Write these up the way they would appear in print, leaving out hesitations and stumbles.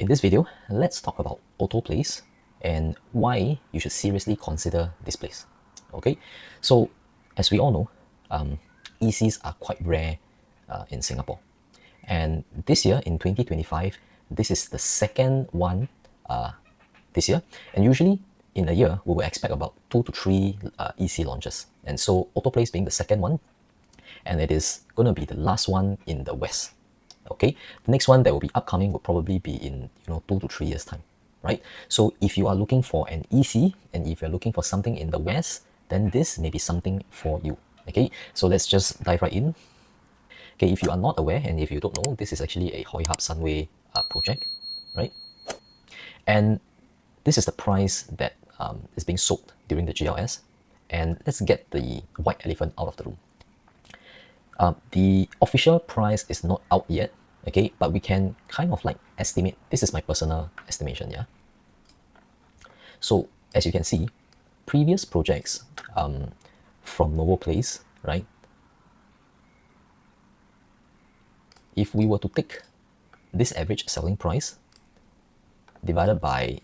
In this video, let's talk about Otto Place and why you should seriously consider this place. Okay, so as we all know, ECs are quite rare in Singapore. And this year, in 2025, this is the second one this year. And usually in a year, we will expect about 2 to 3 EC launches. And so Otto Place being the second one, and it is going to be the last one in the West. Okay, the next one that will be upcoming will probably be in 2 to 3 years time, right? So if you are looking for an EC and if you're looking for something in the West, then this may be something for you. Okay, so let's just dive right in. Okay, if you are not aware and if you don't know, this is actually a Hoi Hub Sunway project, right? And this is the price that is being sold during the GLS. And let's get the white elephant out of the room. The official price is not out yet, okay, but we can kind of like estimate. This is my personal estimation, yeah. So as you can see, previous projects from Novo Place, right? If we were to take this average selling price divided by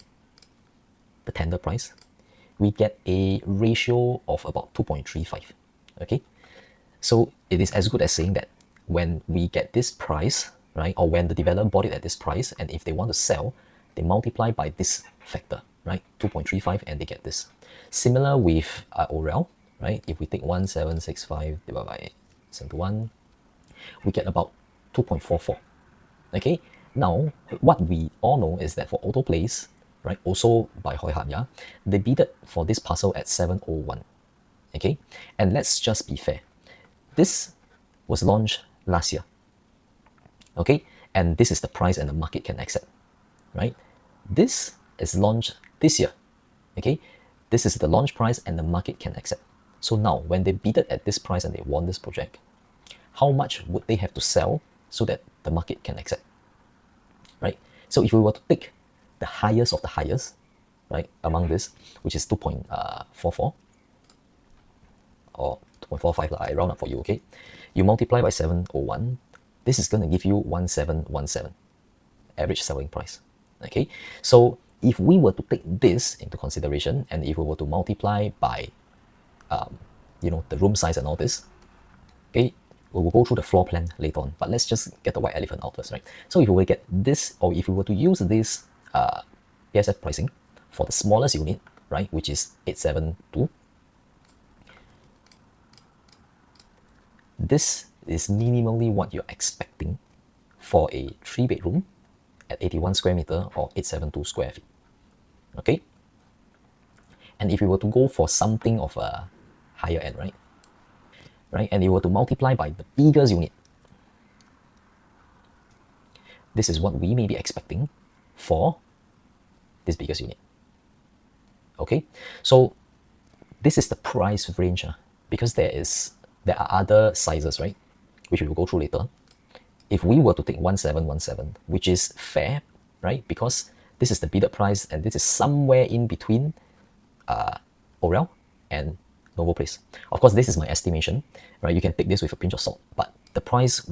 the tender price, we get a ratio of about 2.35, okay? So it is as good as saying that when we get this price, right, or when the developer bought it at this price, and if they want to sell, they multiply by this factor, right, 2.35, and they get this. Similar with Orel, right? If we take 1765 divided by 7 to 1, we get about 2.44. Okay, now what we all know is that for Otto Place, right, also by Hoi Hub, yeah, they bid for this parcel at 701. Okay, and let's just be fair. This was launched last year, okay? And this is the price and the market can accept, right? This is launched this year, okay? This is the launch price and the market can accept. So now, when they bid at this price and they won this project, how much would they have to sell so that the market can accept, right? So if we were to pick the highest of the highest, right, among this, which is 2.44, or 2.45, I round up for you, okay? You multiply by 701, this is going to give you 1717 average selling price, okay? So if we were to take this into consideration and if we were to multiply by, the room size and all this, okay, we will go through the floor plan later on, but let's just get the white elephant out first, right? So if we were to get this, or if we were to use this PSF pricing for the smallest unit, right, which is 872, this is minimally what you're expecting for a 3-bedroom at 81 square meter or 872 square feet. Okay? And if you were to go for something of a higher end, right? And you were to multiply by the biggest unit, this is what we may be expecting for this biggest unit. Okay? So this is the price range because there are other sizes, right, which we will go through later. If we were to take 1717, which is fair, right, because this is the bidded price and this is somewhere in between Orel and Novo Place. Of course, this is my estimation, right? You can take this with a pinch of salt, but the price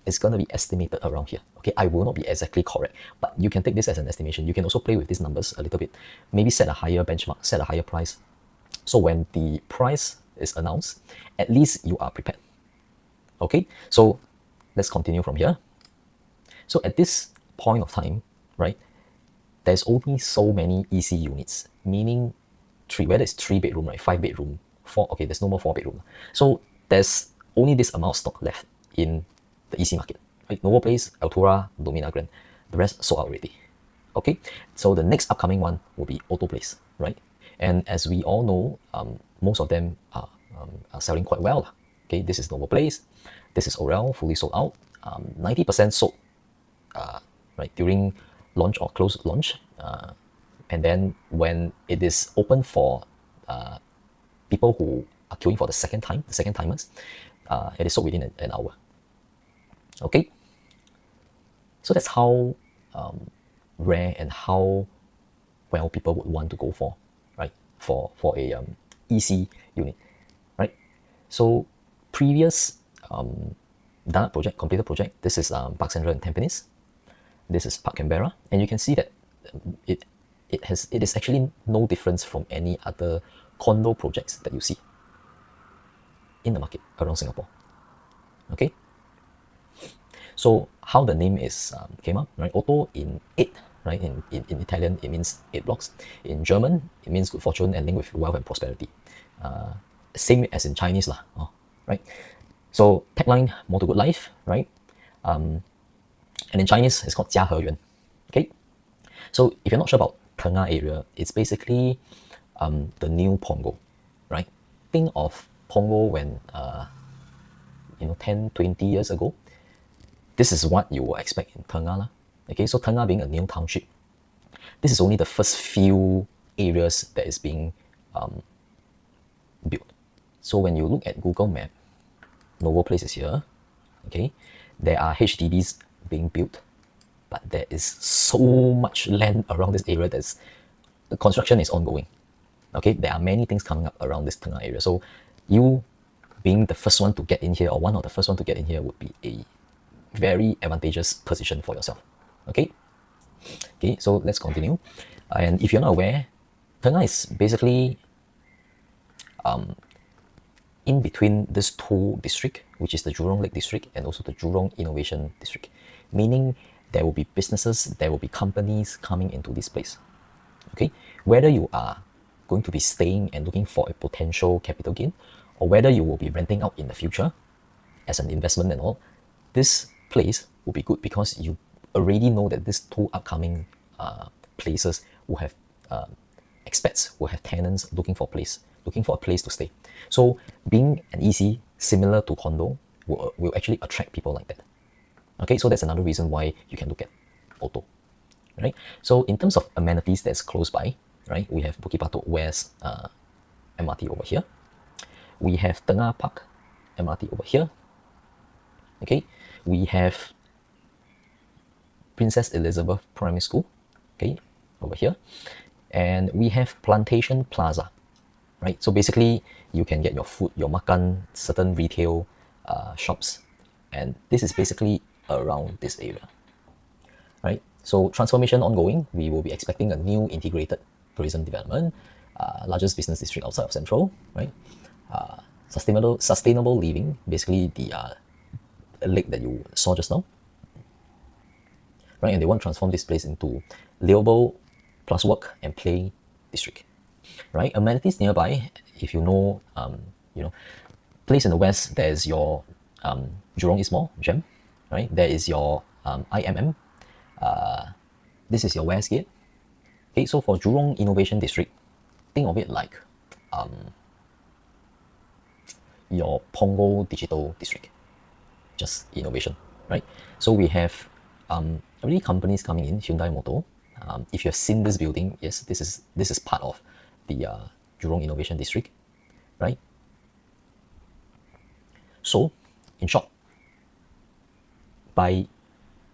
is going to be estimated around here. Okay, I will not be exactly correct, but you can take this as an estimation. You can also play with these numbers a little bit, maybe set a higher benchmark, set a higher price. So when the price is announced, at least you are prepared. Okay, so let's continue from here. So at this point of time, right, there's only so many EC units, meaning whether it's 3-bedroom, right, 5-bedroom, 4, okay, there's no more 4-bedroom. So there's only this amount of stock left in the EC market, right? Novo Place, Altura, Domina Grand, the rest sold out already. Okay, so the next upcoming one will be Otto Place, right? And as we all know, most of them are selling quite well. Okay, this is Novo Place, this is Orel, fully sold out, 90% sold, right, during launch or close launch, and then when it is open for people who are queuing for the second timers, it is sold within an hour. Okay, so that's how rare and how well people would want to go for, right, for a EC unit, right? So previous done project, completed project, this is Park Central in Tampines. This is Park Canberra, and you can see that it it is actually no difference from any other condo projects that you see in the market around Singapore. Okay, so how the name is came up, right? Otto in eight, right? In Italian, it means 8 blocks. In German, it means good fortune and linked with wealth and prosperity. Same as in Chinese, lah, right? So tagline, more to good life, right? And in Chinese, it's called 家和园. Okay, so if you're not sure about Tengah area, it's basically the new Punggol, right? Think of Punggol when 10, 20 years ago. This is what you will expect in Tengah lah. Okay, so Tengah being a new township, this is only the first few areas that is being built. So when you look at Google Map, Otto Place is here. Okay, there are HDBs being built, but there is so much land around this area that's the construction is ongoing. Okay, there are many things coming up around this Tengah area. So you being the first one to get in here, or one of the first one to get in here, would be a very advantageous position for yourself. Okay, so let's continue. And if you're not aware, Tengah is basically in between these two districts, which is the Jurong Lake District and also the Jurong Innovation District, meaning there will be businesses, there will be companies coming into this place. Okay, whether you are going to be staying and looking for a potential capital gain, or whether you will be renting out in the future as an investment and all, this place will be good because you already know that these two upcoming places will have expats, will have tenants looking for a place to stay. So being an EC similar to condo will actually attract people like that. Okay, so that's another reason why you can look at Otto, right? So in terms of amenities that's close by, right, we have Bukit Batok West MRT over here. We have Tengah Park MRT over here. Okay, we have Princess Elizabeth Primary School, okay, over here. And we have Plantation Plaza, right? So basically, you can get your food, your makan, certain retail shops. And this is basically around this area, right? So transformation ongoing. We will be expecting a new integrated tourism development, largest business district outside of Central, right? Sustainable living, basically the lake that you saw just now, right? And they want to transform this place into livable plus work and play district, right? Amenities nearby, if you know, place in the west, there's your Jurong East Mall, GEM, right? There is your IMM. This is your Westgate. Okay, so for Jurong Innovation District, think of it like your Punggol Digital District, just innovation, right? So we have already companies coming in, Hyundai Motor. If you've seen this building, yes, this is part of the Jurong Innovation District, right? So, in short, by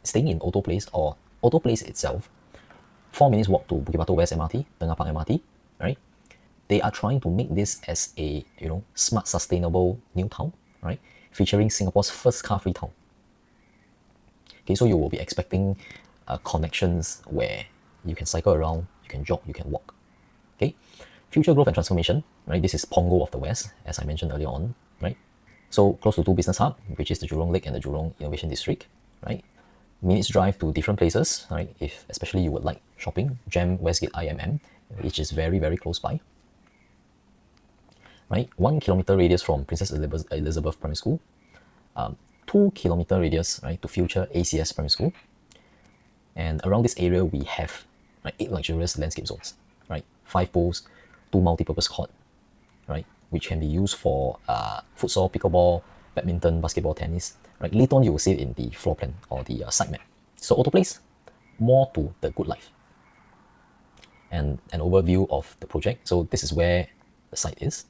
staying in Otto Place or Otto Place itself, 4 minutes walk to Bukit Batok West MRT, Tengah Park MRT, right? They are trying to make this as a smart, sustainable new town, right? Featuring Singapore's first car-free town. Okay, so you will be expecting connections where you can cycle around, you can jog, you can walk. Okay, future growth and transformation, right? This is Punggol of the West, as I mentioned earlier on, right? So close to two business hub, which is the Jurong Lake and the Jurong Innovation District, right? Minutes drive to different places, right? If especially you would like shopping, GEM, Westgate, IMM, which is very, very close by, right? 1 kilometer radius from Princess Elizabeth Primary School, 2 kilometer radius, right, to future ACS Primary School. And around this area, we have 8 luxurious landscape zones, right? 5 pools, 2 multipurpose court, right, which can be used for futsal, pickleball, badminton, basketball, tennis, right? Later on, you will see it in the floor plan or the site map. So Otto Place, more to the good life. And an overview of the project. So this is where the site is.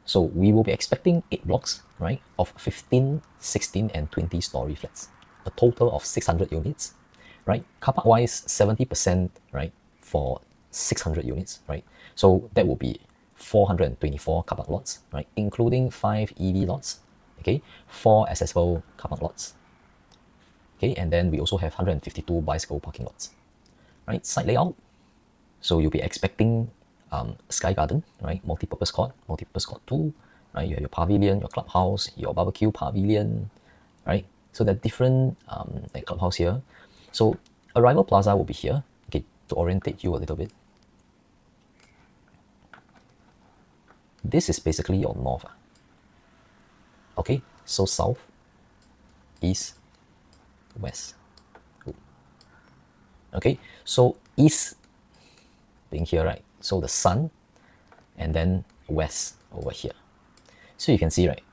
So we will be expecting 8 blocks, right, of 15, 16, and 20-story flats, a total of 600 units, right? Car park wise, 70%, right, for 600 units, right? So that will be 424 car park lots, right, including 5 EV lots, okay, 4 accessible car park lots, Okay, and then we also have 152 bicycle parking lots. Right, site layout. So you'll be expecting sky garden, right? Multi-purpose court 2, right? You have your pavilion, your clubhouse, your barbecue pavilion, right? So there are different like clubhouse here. So arrival plaza will be here. Okay, to orientate you a little bit. This is basically your north. Okay, so south, east, west. Okay, so east being here, right? So the sun, and then west over here. So you can see, right,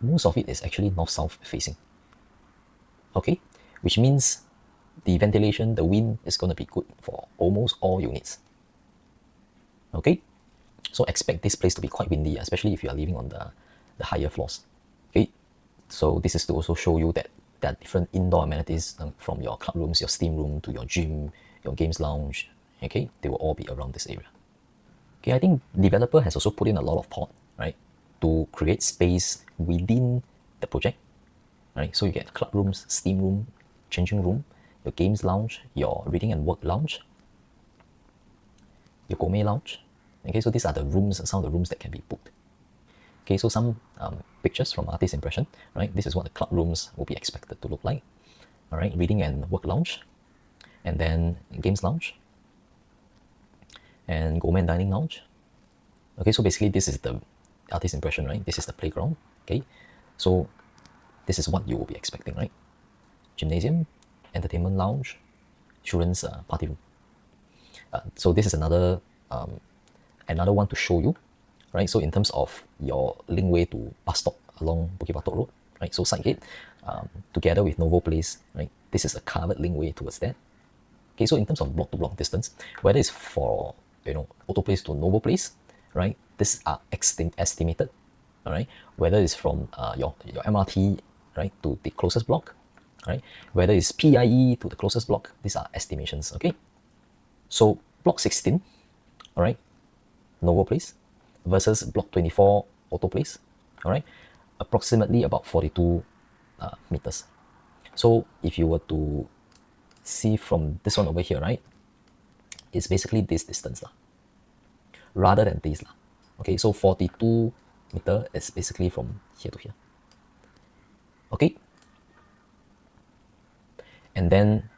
most of it is actually north-south facing. Okay, which means the ventilation, the wind is going to be good for almost all units. Okay, so expect this place to be quite windy, especially if you are living on the higher floors. Okay, so this is to also show you that there are different indoor amenities from your club rooms, your steam room, to your gym, your games lounge. Okay, they will all be around this area. Okay, I think developer has also put in a lot of thought, right, to create space within the project, right? So you get club rooms, steam room, changing room, your games lounge, your reading and work lounge, your gourmet lounge. Okay, so these are the rooms, some of the rooms that can be booked. Okay, so some pictures from artist impression, right? This is what the club rooms will be expected to look like. All right, reading and work lounge, and then games lounge, and gourmet dining lounge. Okay, so basically this is the artist impression, right? This is the playground. Okay, so this is what you will be expecting, right? Gymnasium, entertainment lounge, children's party room. So this is another one to show you, right? So in terms of your linkway to Batok along Bukit Batok Road, right? So side gate, together with Otto Place, right? This is a covered linkway towards that. Okay, so in terms of block to block distance, whether it's for Otto Place to Otto Place, right? These are estimated, all right? Whether it's from your MRT, right, to the closest block, right? Whether it's PIE to the closest block, these are estimations, okay? So block 16, all right, Otto Place versus block 24, Otto Place, all right, approximately about 42 meters. So if you were to see from this one over here, right, it's basically this distance rather than this. Okay, so 42 meter is basically from here to here. Okay, and then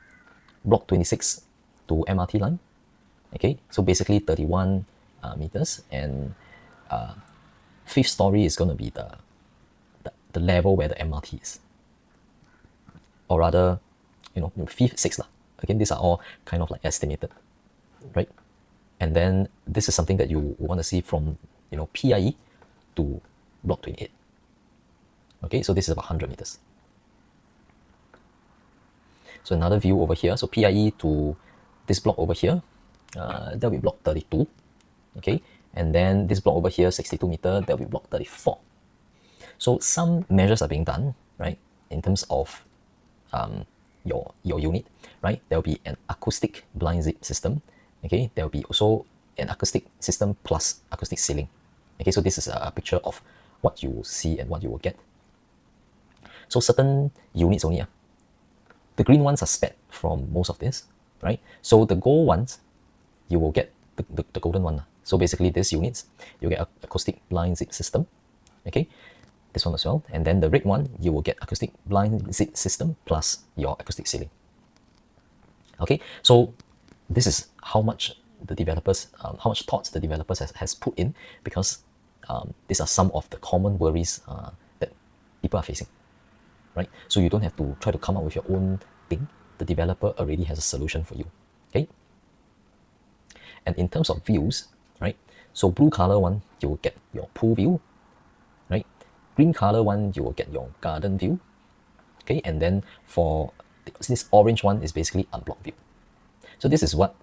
block 26 to MRT line. Okay, so basically 31 meters, and fifth story is going to be the level where the MRT is, or rather, fifth, sixth. Again, these are all kind of like estimated, right? And then this is something that you want to see from PIE to block 28. Okay, so this is about 100 meters. So another view over here. So PIE to this block over here, that'll be block 32. Okay, and then this block over here, 62 meter, that'll be block 34. So some measures are being done, right, in terms of your unit, right? There'll be an acoustic blind zip system. Okay, there'll be also an acoustic system plus acoustic ceiling. Okay, so this is a picture of what you will see and what you will get. So certain units only. The green ones are spared from most of this, right? So the gold ones, you will get the golden one. So basically these units, you get acoustic blind zip system. Okay, this one as well. And then the red one, you will get acoustic blind zip system plus your acoustic ceiling. Okay, so this is how much the developers, how much thoughts the developers has put in, because these are some of the common worries that people are facing, right? So you don't have to try to come up with your own thing. The developer already has a solution for you, okay? And in terms of views, right? So blue color one, you will get your pool view, right? Green color one, you will get your garden view, okay? And then for this orange one is basically unblocked view. So this is what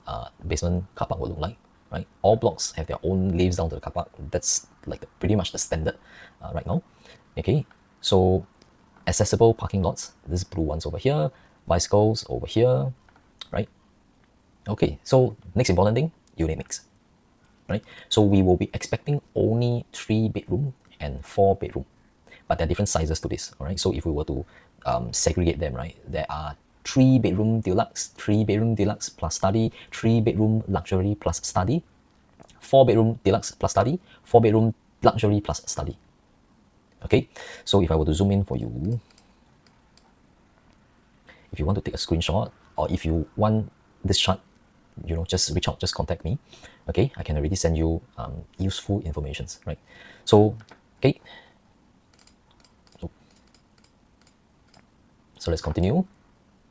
basement car park will look like, right? All blocks have their own lifts down to the car park. That's like pretty much the standard right now. Okay, so accessible parking lots, this blue ones over here, bicycles over here, right? Okay, so next important thing, unit mix, right? So we will be expecting only 3 bedroom and 4 bedroom, but there are different sizes to this, all right? So if we were to segregate them, right? There are 3-bedroom deluxe, 3-bedroom deluxe plus study, 3-bedroom luxury plus study, 4-bedroom deluxe plus study, 4-bedroom luxury plus study. Okay, so if I were to zoom in for you, if you want to take a screenshot, or if you want this chart, just reach out, just contact me. Okay, I can already send you useful informations, right? So, okay. So let's continue.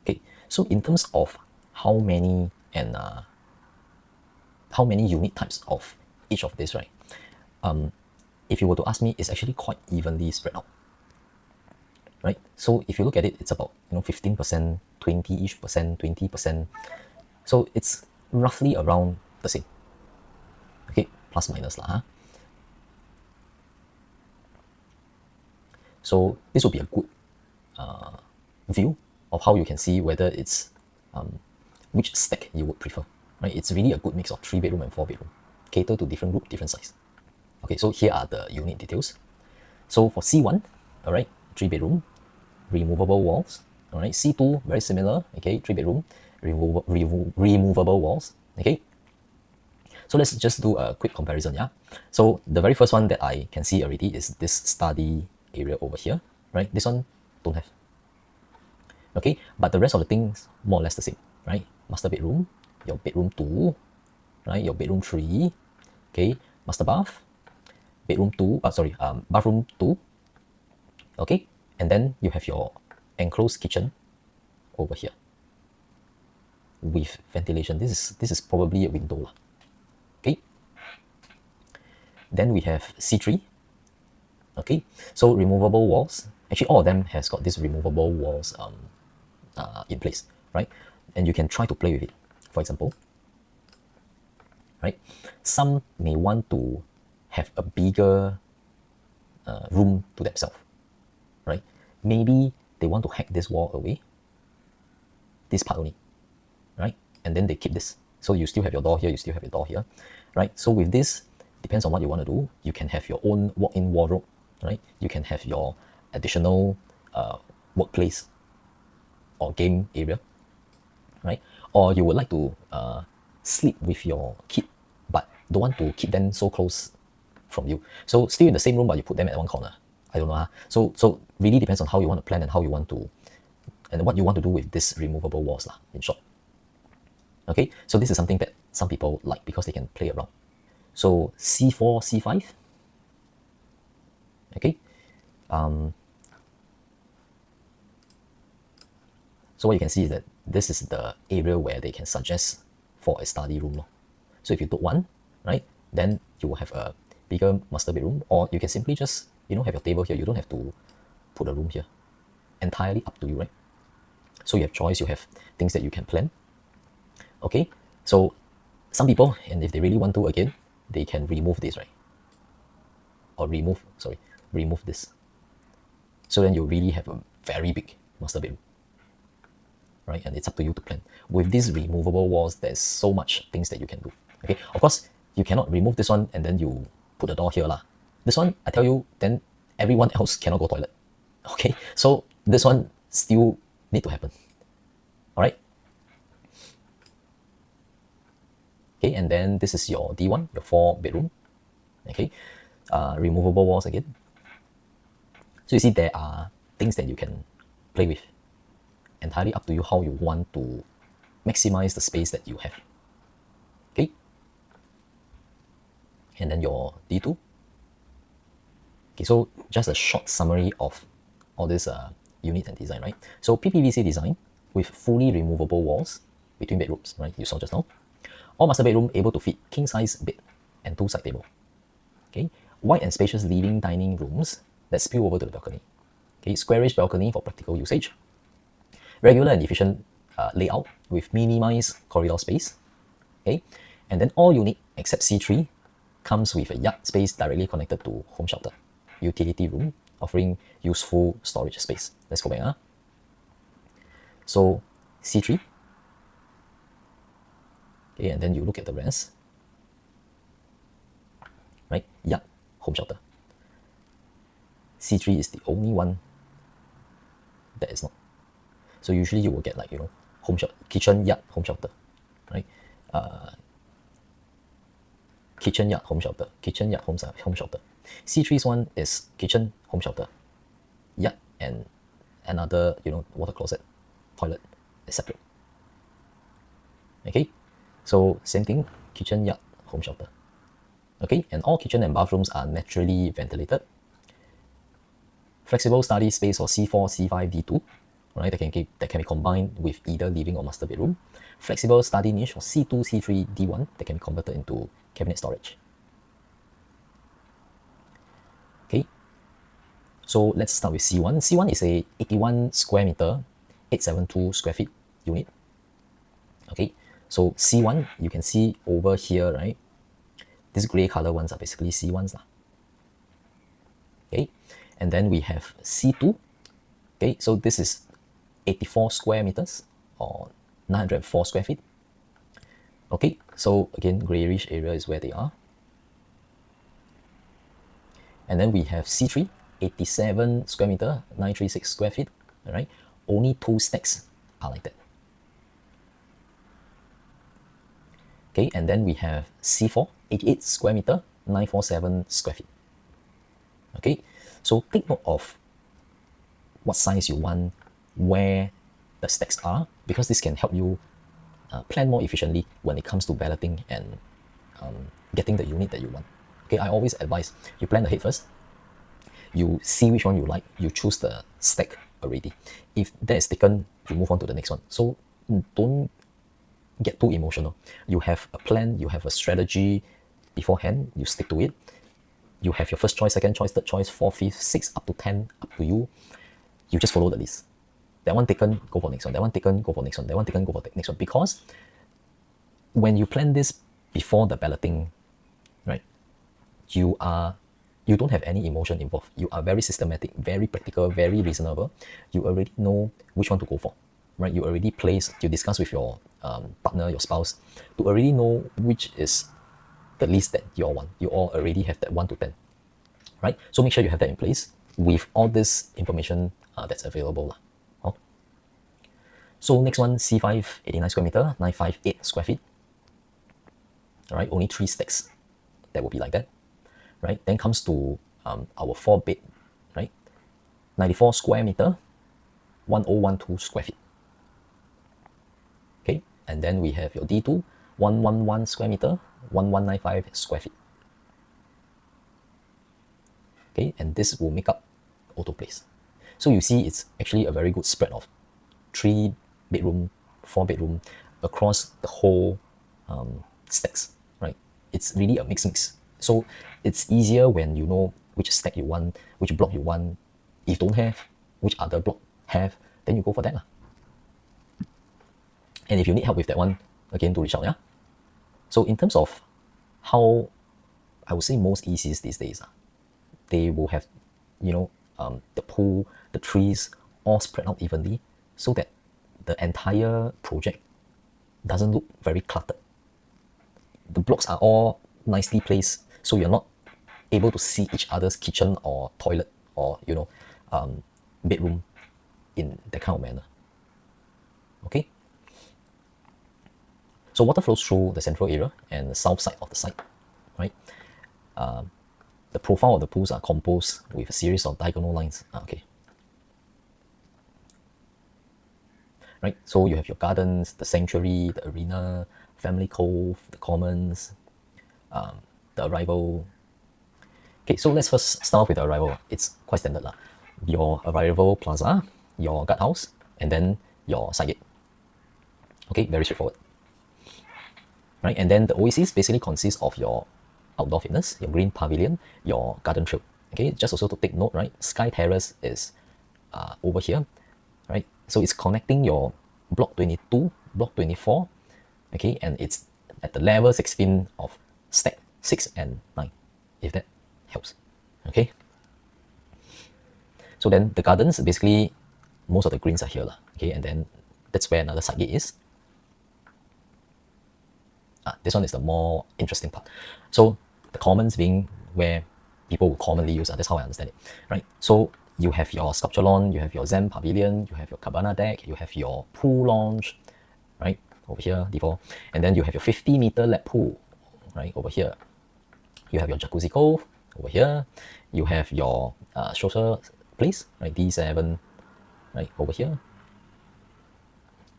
Okay, so in terms of how many unit types of each of this, right? If you were to ask me, it's actually quite evenly spread out, right? So if you look at it, it's about 15%, 20-ish%, 20%. So it's roughly around the same. Okay, plus minus lah. Huh? So this will be a good view of how you can see whether it's which stack you would prefer, right? It's really a good mix of 3-bedroom and 4-bedroom, cater to different group, different size. Okay, so here are the unit details. So for C1, all right, 3-bedroom, removable walls. All right, C2, very similar. Okay, 3-bedroom, removable walls. Okay, so let's just do a quick comparison. Yeah, so the very first one that I can see already is this study area over here, right? This one don't have. Okay, but the rest of the things more or less the same, right? Master bedroom, your bedroom 2, right? Your bedroom 3, okay? Master bath, bedroom 2, bathroom 2, okay? And then you have your enclosed kitchen over here with ventilation. This is probably a window lah. Okay. Then we have C3. Okay, so removable walls. Actually, all of them has got these removable walls in place, right? And you can try to play with it. For example, right? Some may want to have a bigger room to themselves, right? Maybe they want to hack this wall away, this part only, right? And then they keep this. So you still have your door here, you still have your door here, right? So with this, depends on what you want to do. You can have your own walk-in wardrobe, right? You can have your additional workplace or game area, right? Or you would like to sleep with your kid, but don't want to keep them so close from you. So still in the same room, but you put them at one corner. I don't know. Huh? So really depends on how you want to plan and how you want to, and what you want to do with this removable walls lah, in short. Okay, so this is something that some people like because they can play around. So C4, C5. Okay. So what you can see is that this is the area where they can suggest for a study room. So if you took one, right, then you will have a bigger master bedroom, or you can simply just, have your table here. You don't have to put a room here. Entirely up to you, right? So you have choice, you have things that you can plan. Okay, so some people, and if they really want to, again, they can remove this, right? Or remove this. So then you really have a very big master bedroom, right? And it's up to you to plan. With these removable walls, there's so much things that you can do. Okay, of course, you cannot remove this one and then you put a door here lah. This one, I tell you, then everyone else cannot go toilet. Okay, so this one still need to happen. All right. Okay, and then this is your D1, your 4-bedroom. Okay, removable walls again. So you see there are things that you can play with. Entirely up to you how you want to maximize the space that you have. Okay, and then your D2. Okay, so just a short summary of all this unit and design, right? So PPVC design with fully removable walls between bedrooms, right? You saw just now. All master bedroom able to fit king size bed and 2 side table. Okay, wide and spacious living dining rooms that spill over to the balcony. Okay, squarish balcony for practical usage. Regular and efficient layout with minimized corridor space. Okay, and then all unit except C3 comes with a yard space directly connected to home shelter, utility room, offering useful storage space. Let's go back. So C3. Okay, and then you look at the rest. Right? Yard, home shelter. C3 is the only one that is not. So usually you will get like, you know, home shelter, kitchen, yard, home shelter, right? Kitchen, yard, home shelter, kitchen, yard, home shelter. C3's one is kitchen, home shelter, yard, and another, you know, water closet, toilet is separate. Okay, so same thing, kitchen, yard, home shelter. Okay, and all kitchen and bathrooms are naturally ventilated. Flexible study space for C4, C5, D2, right? That can be combined with either living or master bedroom. Flexible study niche for C2, C3, D1 that can be converted into cabinet storage. Okay, so let's start with C1. C1 is a 81 square meter, 872 square feet unit. Okay, so C1, you can see over here, right? These gray color ones are basically C1s. Okay, and then we have C2. Okay, so this is 84 square meters or 904 square feet. Okay, so again, grayish area is where they are. And then we have C3, 87 square meter, 936 square feet. All right, only 2 stacks are like that. Okay, and then we have C4, 88 square meter, 947 square feet. Okay, so take note of what size you want, where the stacks are, because this can help you plan more efficiently when it comes to balloting and getting the unit that you want. Okay, I always advise you plan ahead first. You see which one you like, you choose the stack already. If that is taken, you move on to the next one. So don't get too emotional. You have a plan, you have a strategy beforehand, you stick to it. You have your first choice, second choice, third choice, fourth, fifth, sixth, up to 10, up to you. You just follow the list. That one taken, go for next one. That one taken, go for next one. That one taken, go for next one. Because when you plan this before the balloting, right, you don't have any emotion involved. You are very systematic, very practical, very reasonable. You already know which one to go for, right? You already discuss with your partner, your spouse, to already know which is the list that you all want. You all already have that 1 to 10, right? So make sure you have that in place with all this information that's available. Oh. So next one, C5, 89 square meter, 958 square feet. All right, only 3 stacks that will be like that, right? Then comes to our 4 bed, right? 94 square meter, 1012 square feet. Okay, and then we have your D2, 111 square meter, 1195 square feet. Okay, and this will make up Otto Place. So you see, it's actually a very good spread of 3 bedroom, 4 bedroom across the whole stacks, right? It's really a mix. So it's easier when you know which stack you want, which block you want. If don't have, which other block have, then you go for that. And if you need help with that one, again, do reach out, yeah? So in terms of how I would say most ECs these days, they will have, you know, the pool, the trees all spread out evenly so that the entire project doesn't look very cluttered. The blocks are all nicely placed so you're not able to see each other's kitchen or toilet or, you know, bedroom in that kind of manner. Okay? So water flows through the central area and the south side of the site, right? The profile of the pools are composed with a series of diagonal lines. Okay. Right, so you have your gardens, the sanctuary, the arena, family cove, the commons, the arrival. Okay, so let's first start off with the arrival. It's quite standard. Your arrival plaza, your guardhouse, and then your side gate. Okay, very straightforward. Right, and then the oasis basically consists of your outdoor fitness, your green pavilion, your garden trail. Okay, just also to take note, right? Sky Terrace is over here, right? So it's connecting your block 22, block 24, okay, and it's at the level 16 of stack 6 and 9, if that helps, okay? So then the gardens, basically, most of the greens are here, okay, and then that's where another side gate is. This one is the more interesting part. So the commons being where people will commonly use, that's how I understand it, right? So you have your sculpture lawn, you have your Zen pavilion, you have your cabana deck, you have your pool lounge, right, over here, D4. And then you have your 50-meter lap pool, right, over here. You have your jacuzzi cove, over here. You have your social place, right, D7, right, over here.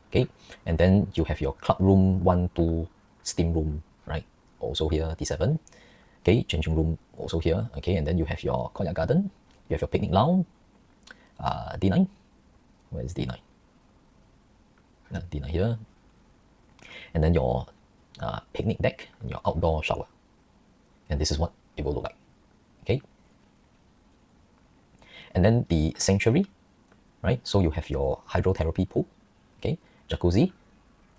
Okay, and then you have your club room 1, 2, steam room, right, also here, D7. Okay, changing room also here. Okay, and then you have your courtyard garden, you have your picnic lounge, D9. Where is D9? D9 here. And then your picnic deck and your outdoor shower. And this is what it will look like. Okay. And then the sanctuary, right? So you have your hydrotherapy pool, okay, jacuzzi,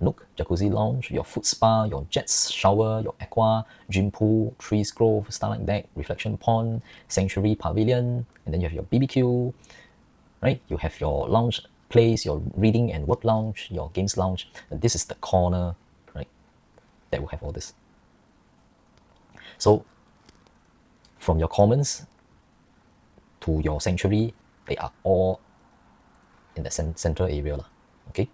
nook, jacuzzi lounge, your foot spa, your jets shower, your aqua, gym pool, trees grove, starlight deck, reflection pond, sanctuary pavilion, and then you have your BBQ, right? You have your lounge place, your reading and work lounge, your games lounge, and this is the corner, right, that will have all this. So from your commons to your sanctuary, they are all in the central area, okay?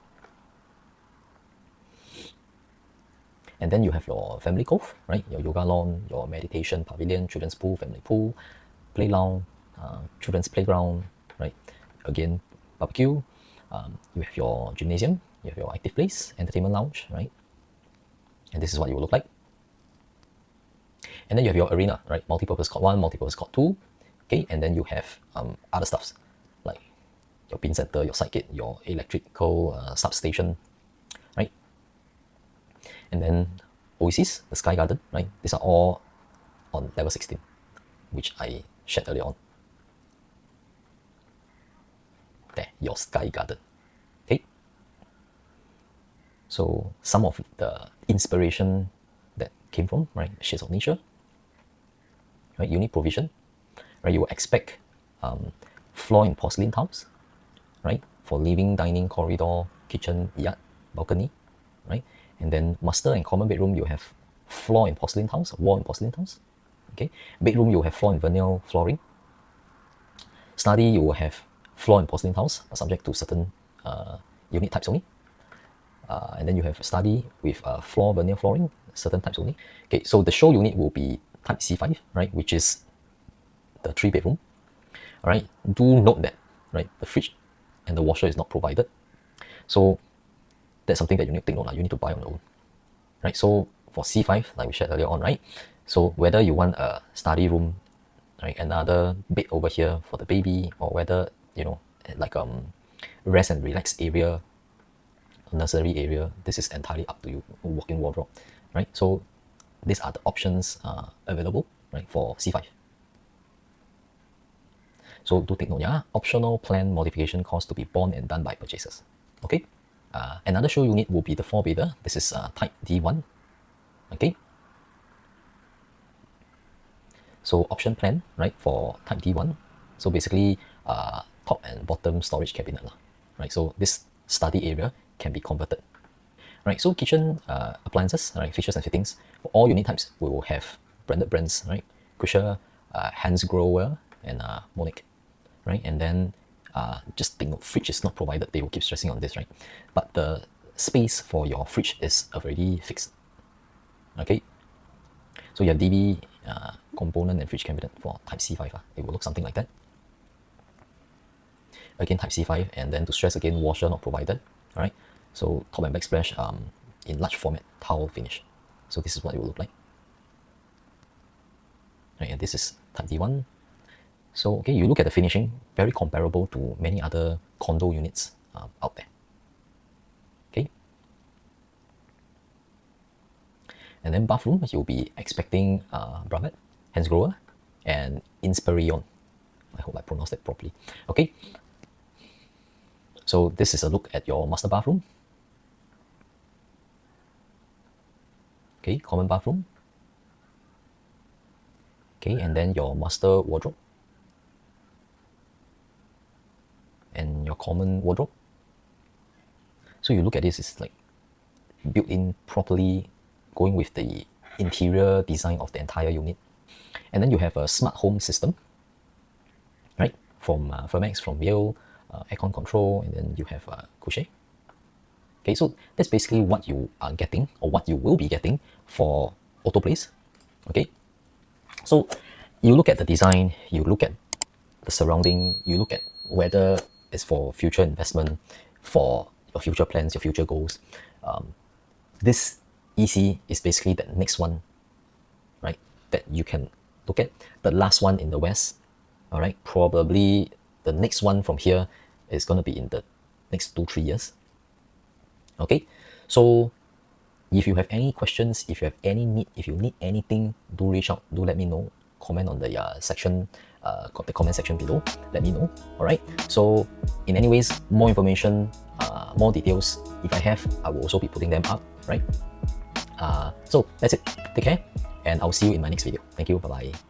And then you have your family cove, right? Your yoga lawn, your meditation pavilion, children's pool, family pool, play lawn, children's playground, right? Again, barbecue. You have your gymnasium, you have your active place, entertainment lounge, right? And this is what it will look like. And then you have your arena, right? Multipurpose court 1, multipurpose court 2, okay? And then you have other stuffs like your pin center, your circuit, your electrical substation, right? And then Oasis, the Sky Garden, right? These are all on level 16, which I shared earlier on. There, your Sky Garden, okay? So some of the inspiration that came from, right? Shades of Nature, right? Unique provision, right? You will expect floor in porcelain tiles, right? For living, dining, corridor, kitchen, yard, balcony, right? And then master and common bedroom, you have floor in porcelain tiles, wall in porcelain tiles, okay? Bedroom, you have floor in vinyl flooring. Study, you will have floor in porcelain tiles, subject to certain unit types only. And then you have study with floor vinyl flooring, certain types only. Okay, so the show unit will be type C5, right, which is the 3-bedroom. All right, do note that, right, the fridge and the washer is not provided. So that's something that you need to take note. You need to buy on your own, right? So for C5, like we shared earlier on, right? So whether you want a study room, right, another bed over here for the baby, or whether, you know, like rest and relax area, nursery area, this is entirely up to you. Walk-in wardrobe, right? So these are the options available, right, for C5. So do take note, yeah. Optional plan modification cost to be borne and done by purchasers. Okay. Another show unit will be the 4-bedder. This is type D1. Okay. So option plan, right, for type D1. So basically, top and bottom storage cabinet, right? So this study area can be converted, right? So kitchen appliances, right, fixtures and fittings for all unit types, we will have branded brands, right? Kusher, Hansgrohe, and Monique, right? And then just think, fridge is not provided. They will keep stressing on this, right? But the space for your fridge is already fixed. Okay. So you have DB component and fridge cabinet for type C5. It will look something like that. Again, type C5, and then to stress again, washer not provided. All right. So top and backsplash in large format tile finish. So this is what it will look like. Right, and this is type D1. So okay, you look at the finishing, very comparable to many other condo units out there. Okay. And then bathroom, you'll be expecting Bramet, Hansgrohe, and Inspirion. I hope I pronounced that properly. Okay. So this is a look at your master bathroom. Okay, common bathroom. Okay, and then your master wardrobe. And your common wardrobe. So you look at this, it's like built in properly, going with the interior design of the entire unit. And then you have a smart home system, right, from Firmax, from Yale, aircon control, and then you have Coucher. Okay, so that's basically what you are getting, or what you will be getting for Otto Place. Okay, so you look at the design, you look at the surrounding, you look at whether it's for future investment, for your future plans, your future goals. This EC is basically the next one, right, that you can look at. The last one in the West, all right, probably the next one from here is going to be in the next 2-3 years. Okay, so if you have any questions, if you have any need, if you need anything, do reach out, do let me know. Comment on the section, the comment section below. Let me know. All right. So in any ways, more information, more details, if I have, I will also be putting them up. Right. So that's it. Take care, and I'll see you in my next video. Thank you. Bye bye.